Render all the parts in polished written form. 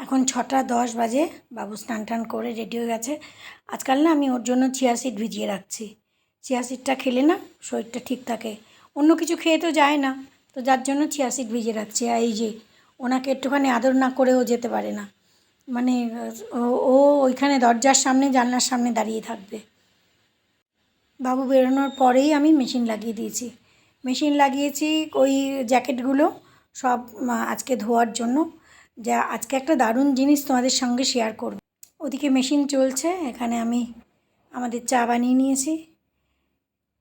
এখন 6:10 বাজে। বাবু স্নান টান করে রেডি হয়ে গেছে। আজকাল না আমি ওর জন্য চিয়া সিড ভিজিয়ে রাখছি। চিয়া সিডটা খেলে না শরীরটা ঠিক থাকে। অন্য কিছু খেয়ে তো যায় না, তো যার জন্য চিয়া সিড ভিজিয়ে রাখছি। আর এই যে ওনাকে একটুখানি আদর না করেও যেতে পারে না, মানে ও ওইখানে দরজার সামনে জানলার সামনে দাঁড়িয়ে থাকবে। বাবু বেরোনোর পরেই আমি মেশিন লাগিয়ে দিয়েছি। মেশিন লাগিয়েছি ওই জ্যাকেটগুলো সব আজকে ধোয়ার জন্য। যা আজকে একটা দারুণ জিনিস তোমাদের সঙ্গে শেয়ার করব। ওদিকে মেশিন চলছে, এখানে আমি আমাদের চা বানিয়ে নিয়েছি।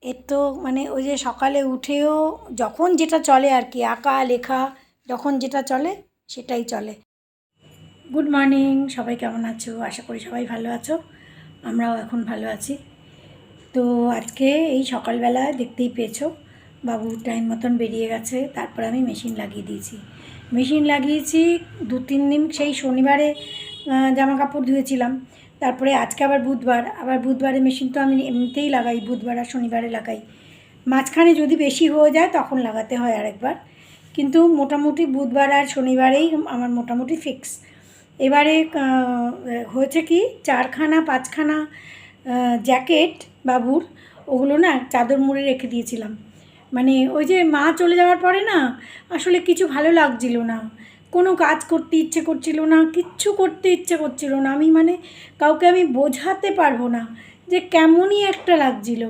এর তো মানে ওই যে সকালে উঠেও যখন যেটা চলে আর কি, আঁকা লেখা যখন যেটা চলে সেটাই চলে। গুড মর্নিং, সবাই কেমন আছো? আশা করি সবাই ভালো আছো, আমরাও এখন ভালো আছি। তো আজকে এই সকালবেলা দেখতেই পেয়েছো বাবু টাইম মতন বেরিয়ে গেছে। তারপর আমি মেশিন লাগিয়ে দিয়েছি। মেশিন লাগিয়েছি 2-3 দিন, সেই শনিবারে জামা কাপড় ধুয়েছিলাম। তারপরে আজকে আবার বুধবারে মেশিন তো আমি এমনিতেই লাগাই, বুধবার আর শনিবারে লাগাই। মাঝখানে যদি বেশি হয়ে যায় তখন লাগাতে হয় আরেকবার, কিন্তু মোটামুটি বুধবার আর শনিবারেই আমার মোটামুটি ফিক্স। এবারে হয়েছে কি 4-5খানা জ্যাকেট বাবুর, ওগুলো না চাদর মুড়ে রেখে দিয়েছিলাম। মানে ওই যে মা চলে যাওয়ার পরে না আসলে কিছু ভালো লাগছিল না, কোনো কাজ করতে ইচ্ছে করছিল না, কিচ্ছু করতে ইচ্ছে করছিল না। আমি মানে কাউকে আমি বোঝাতে পারবো না যে কেমনই একটা লাগছিল।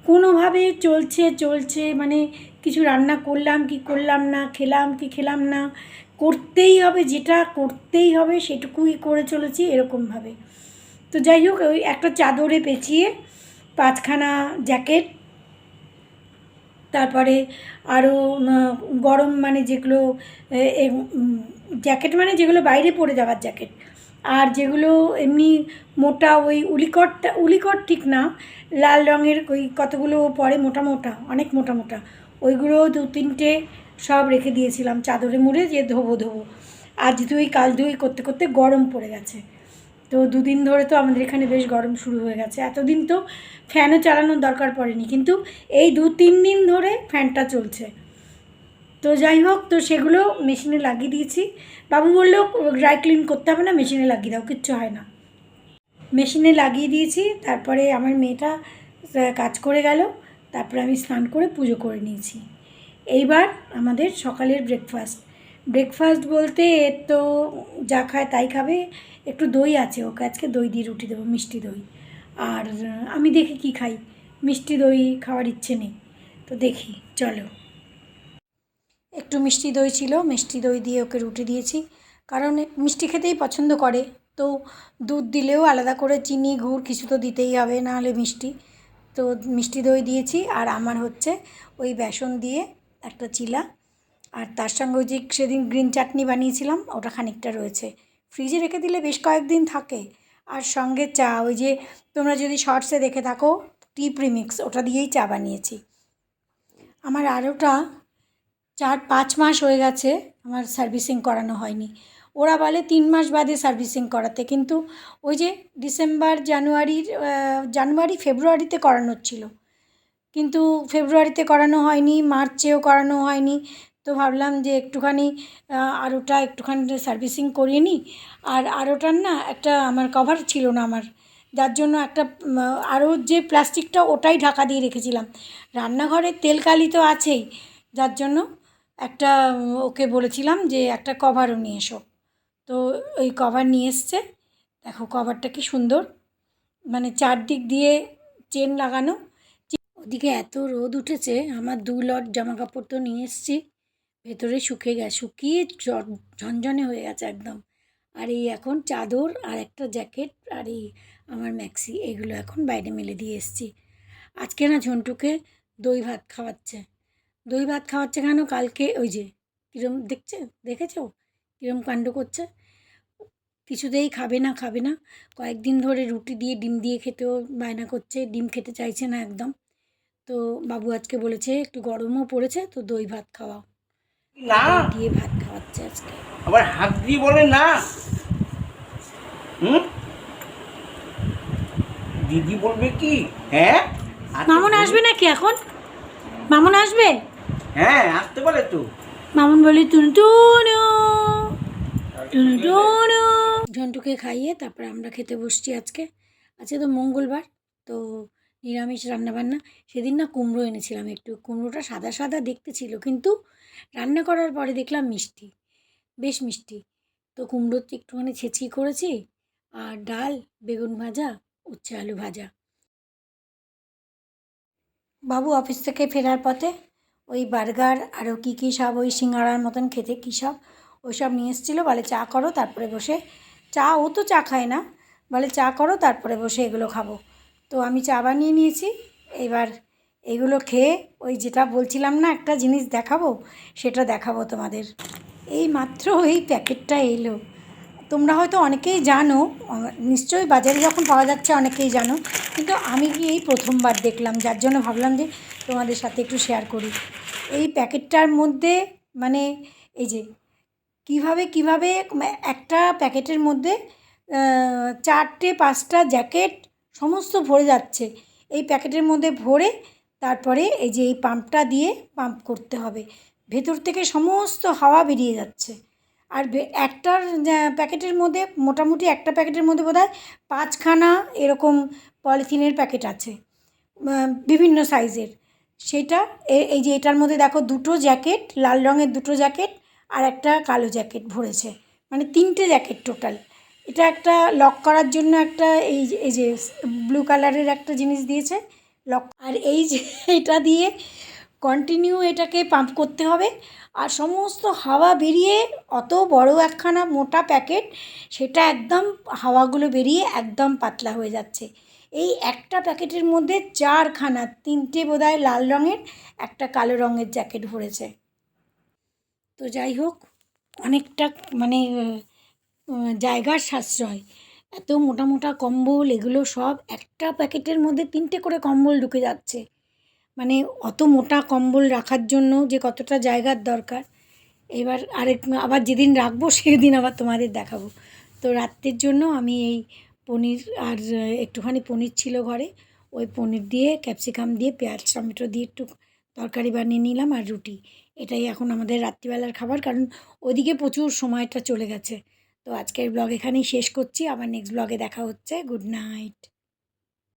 কোনোভাবে চলছে মানে কিছু রান্না করলাম কি করলাম না, খেলাম কি খেলাম না, করতেই হবে, যেটা করতেই হবে সেটুকুই করে চলেছি এরকমভাবে। তো যাই হোক, ওই একটা চাদরে পেঁচিয়ে 5খানা জ্যাকেট, তারপরে আরও গরম মানে যেগুলো জ্যাকেট মানে যেগুলো বাইরে পরে যাওয়ার জ্যাকেট, আর যেগুলো এমনি মোটা ওই উলিকট ঠিক না, লাল রঙের ওই কতগুলো পরে মোটা অনেক মোটা ওইগুলো 2-3টে সব রেখে দিয়েছিলাম চাদরে মুড়ে, যে ধোবো। আজ ধুই কাল ধুই করতে করতে গরম পড়ে গেছে। তো 2 দিন ধরে তো আমাদের এখানে বেশ গরম শুরু হয়ে গেছে। এতদিন তো ফ্যানও চালানোর দরকার পড়েনি, কিন্তু এই 2-3 দিন ধরে ফ্যানটা চলছে। তো যাই হোক, তো সেগুলো মেশিনে লাগিয়ে দিয়েছি। বাবু বললো ড্রাই ক্লিন করতে হবে না, মেশিনে লাগিয়ে দাও, কিচ্ছু হয় না। মেশিনে লাগিয়ে দিয়েছি। তারপরে আমার মেয়েটা কাজ করে গেল, তারপরে আমি স্নান করে পুজো করে নিয়েছি। এইবার আমাদের সকালের ব্রেকফাস্ট বলতে এর তো যা খায় তাই খাবে। একটু দই আছে, ওকে আজকে দই দিয়ে রুটি দেবো, মিষ্টি দই। আর আমি দেখি কি খাই, মিষ্টি দই খাওয়ার ইচ্ছে নেই, তো দেখি চলো। একটু মিষ্টি দই ছিল, মিষ্টি দই দিয়ে ওকে রুটি দিয়েছি, কারণ মিষ্টি খেতেই পছন্দ করে। তো দুধ দিলেও আলাদা করে চিনি গুড় কিছু তো দিতেই হবে, নাহলে মিষ্টি। তো মিষ্টি দই দিয়েছি। আর আমার হচ্ছে ওই বেসন দিয়ে একটা চিলা, আর তার সঙ্গে ওই যে সেদিন গ্রিন চাটনি বানিয়েছিলাম ওটা খানিকটা রয়েছে, ফ্রিজে রেখে দিলে বেশ কয়েকদিন থাকে। আর সঙ্গে চা, ওই যে তোমরা যদি শর্টসে দেখে থাকো টি প্রিমিক্স, ওটা দিয়েই চা বানিয়েছি। আমার আরোটা 4-5 মাস হয়ে গেছে আমার সার্ভিসিং করানো হয়নি। ওরা বলে 3 মাস বাদে সার্ভিসিং করাতে, কিন্তু ওই যে জানুয়ারি ফেব্রুয়ারিতে করানোর ছিল, কিন্তু ফেব্রুয়ারিতে করানো হয়নি, মার্চেও করানো হয়নি। তো ভাবলাম যে একটুখানি একটুখানি সার্ভিসিং করিয়ে নিই। আর আরোটার না একটা আমার কভার ছিল না আমার, যার জন্য একটা আরও যে প্লাস্টিকটা ওটাই ঢাকা দিয়ে রেখেছিলাম। রান্নাঘরের তেল কালি তো আছেই, যার জন্য একটা ওকে বলেছিলাম যে একটা কভারও নিয়ে এসো। তো ওই কভার নিয়ে এসছে। দেখো কভারটা কি সুন্দর, মানে চারদিক দিয়ে চেন লাগানো। ওদিকে এত রোদ উঠেছে, আমার 2 লট জামা কাপড় তো নিয়ে এসেছি, ভেতরে শুকিয়ে ঝনঝনে হয়ে গেছে একদম। আর এই এখন চাদর আর একটা জ্যাকেট আর এই আমার ম্যাক্সি, এগুলো এখন বাইরে মেলে দিয়ে এসেছি। আজকে না ঝন্টুকে দই ভাত খাওয়াচ্ছে কেন, কালকে ওই যে কীরম দেখেছো কীরম কাণ্ড করছে, কিছুতেই খাবে না। কয়েকদিন ধরে রুটি দিয়ে ডিম দিয়ে খেতেও বায়না করছে, ডিম খেতে চাইছে না একদম। তো বাবু আজকে বলেছে একটু গরমও পড়েছে, তো দই ভাত খাওয়াও, না দিয়ে ভাত খাওয়াচ্ছে আজকে। আবার হাত দিয়ে বলে না, দিদি বলবে কি? হ্যাঁ, মামুন আসবে নাকি এখন? মামুন আসবে? হ্যাঁ আসতে বলে তো। মামুন বলি টুনটুনু, ঝন্টুকে খাইয়ে তারপরে আমরা খেতে বসছি আজকে তো মঙ্গলবার, তো নিরামিষ রান্নাবান্না। সেদিন না কুমড়ো এনেছিলাম, একটু কুমড়োটা সাদা সাদা দেখতে ছিল, কিন্তু রান্না করার পরে দেখলাম মিষ্টি, বেশ মিষ্টি। তো কুমড়ো একটুখানি ছেঁচি করেছি, আর ডাল, বেগুন ভাজা, উচ্ছে আলু ভাজা। বাবু অফিস থেকে ফেরার পথে ওই বার্গার আরও কী সব ওই সিঙ্গাড়ার মতন খেতে কী সব ওই সব নিয়ে এসেছিলো, বলে চা করো তারপরে বসে চা, ও তো চা খায় না, বলে চা করো তারপরে বসে এগুলো খাবো। তো আমি চা বানিয়ে নিয়েছি। এবার এগুলো খেয়ে ওই যেটা বলছিলাম না একটা জিনিস দেখাবো, সেটা দেখাবো তোমাদের। এই মাত্র এই প্যাকেটটা এলো, তোমরা হয়তো অনেকেই জানো, নিশ্চয়ই বাজারে যখন পাওয়া যাচ্ছে অনেকেই জানো, কিন্তু আমি কি এই প্রথমবার দেখলাম, যার জন্য ভাবলাম যে তোমাদের সাথে একটু শেয়ার করি। এই প্যাকেটটার মধ্যে মানে এই যে কীভাবে একটা প্যাকেটের মধ্যে 4-5টা জ্যাকেট সমস্ত ভরে যাচ্ছে। এই প্যাকেটের মধ্যে ভরে তারপরে এই যে এই পাম্পটা দিয়ে পাম্প করতে হবে, ভেতর থেকে সমস্ত হাওয়া বেরিয়ে যাচ্ছে। আর একটার প্যাকেটের মধ্যে মোটামুটি একটা প্যাকেটের মধ্যে বোধহয় 5খানা এরকম পলিথিনের প্যাকেট আছে, বিভিন্ন সাইজের। সেটা এই যে এটার মধ্যে দেখো 2টো জ্যাকেট, লাল রঙের 2টো জ্যাকেট আর একটা কালো জ্যাকেট ভরেছে, মানে 3টে জ্যাকেট টোটাল। এটা একটা লক করার জন্য একটা এই যে ব্লু কালারের একটা জিনিস দিয়েছে লক, আর এই যে এটা দিয়ে কন্টিনিউ এটাকে পাম্প করতে হবে, আর সমস্ত হাওয়া বেরিয়ে অত বড় একখানা মোটা প্যাকেট, সেটা একদম হাওয়াগুলো বেরিয়ে একদম পাতলা হয়ে যাচ্ছে। এই একটা প্যাকেটের মধ্যে 4খানা, 3টে বোধহয় লাল রঙের, একটা কালো রঙের জ্যাকেট ভরেছে। তো যাই হোক, অনেকটা মানে জায়গার সাশ্রয়। এত মোটা মোটা কম্বল, এগুলো সব একটা প্যাকেটের মধ্যে 3টে করে কম্বল ঢুকে যাচ্ছে। মানে অত মোটা কম্বল রাখার জন্য যে কতটা জায়গার দরকার। এবার আবার যেদিন রাখবো সেদিন আবার তোমাদের দেখাবো। তো রাত্রের জন্য আমি এই পনির আর একটুখানি পনির ছিল ঘরে, ওই পনির দিয়ে ক্যাপসিকাম দিয়ে পেঁয়াজ টমেটো দিয়ে একটু তরকারি বানিয়ে নিলাম, আর রুটি। এটাই এখন আমাদের রাত্রিবেলার খাবার, কারণ ওদিকে প্রচুর সময়টা চলে গেছে। তো আজকের ব্লগ এখানেই শেষ করছি, আবার নেক্সট ব্লগে দেখা হচ্ছে। Good night.